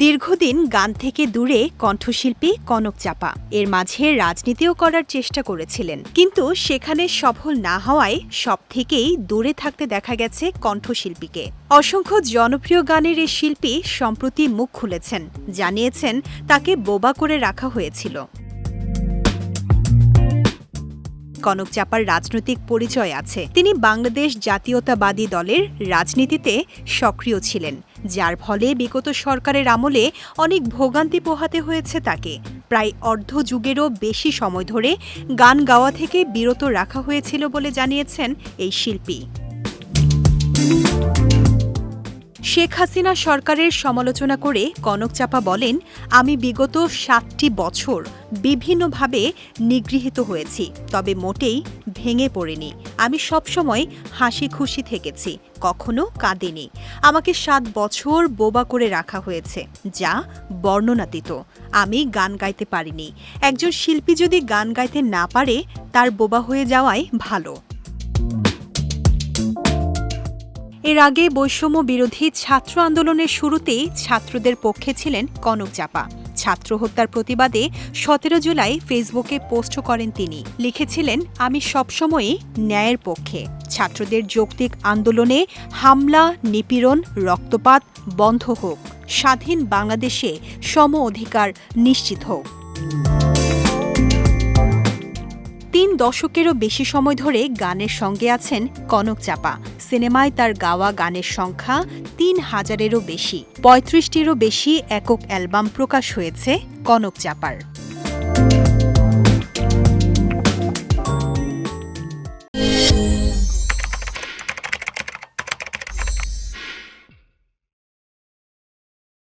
দীর্ঘদিন গান থেকে দূরে কণ্ঠশিল্পী কনক চাপা এর মাঝে রাজনীতিও করার চেষ্টা করেছিলেন, কিন্তু সেখানে সফল না হওয়ায় সব থেকেই দূরে থাকতে দেখা গেছে কণ্ঠশিল্পীকে। অসংখ্য জনপ্রিয় গানের এই শিল্পী সম্প্রতি মুখ খুলেছেন, জানিয়েছেন তাকে বোবা করে রাখা হয়েছিল। কনক চাপার রাজনৈতিক পরিচয় আছে। তিনি বাংলাদেশ জাতীয়তাবাদী দলের রাজনীতিতে সক্রিয় ছিলেন, যার ফলে বিগত সরকারের আমলে অনেক ভোগান্তি পোহাতে হয়েছে তাকে। প্রায় অর্ধ যুগেরও বেশি সময় ধরে গান গাওয়া থেকে বিরত রাখা হয়েছিল বলে জানিয়েছেন এই শিল্পী। শেখ হাসিনা সরকারের সমালোচনা করে কনক চাপা বলেন, আমি বিগত 7টি বছর বিভিন্নভাবে নিগৃহীত হয়েছি, তবে মোটেই ভেঙে পড়িনি। আমি সবসময় হাসি খুশি থেকেছি, কখনো কাঁদিনি। আমাকে 7 বছর বোবা করে রাখা হয়েছে, যা বর্ণনাতীত। আমি গান গাইতে পারিনি। একজন শিল্পী যদি গান গাইতে না পারে, তার বোবা হয়ে যাওয়াই ভালো। এর আগে বৈষম্য বিরোধী ছাত্র আন্দোলনের শুরুতেই ছাত্রদের পক্ষে ছিলেন কনক চাপা। ছাত্র হত্যার প্রতিবাদে 17 জুলাই ফেসবুকে পোস্ট করেন তিনি। লিখেছিলেন, আমি সবসময়ই ন্যায়ের পক্ষে। ছাত্রদের যৌক্তিক আন্দোলনে হামলা, নিপীড়ন, রক্তপাত বন্ধ হোক। স্বাধীন বাংলাদেশে সম অধিকার নিশ্চিত হোক। 3 দশকেরও বেশি সময় ধরে গানের সঙ্গে আছেন কনক চাপা। সিনেমায় তার গাওয়া গানের সংখ্যা 3000-এরও বেশি। 35টিরও বেশি একক অ্যালবাম প্রকাশ হয়েছে কনক চাপার।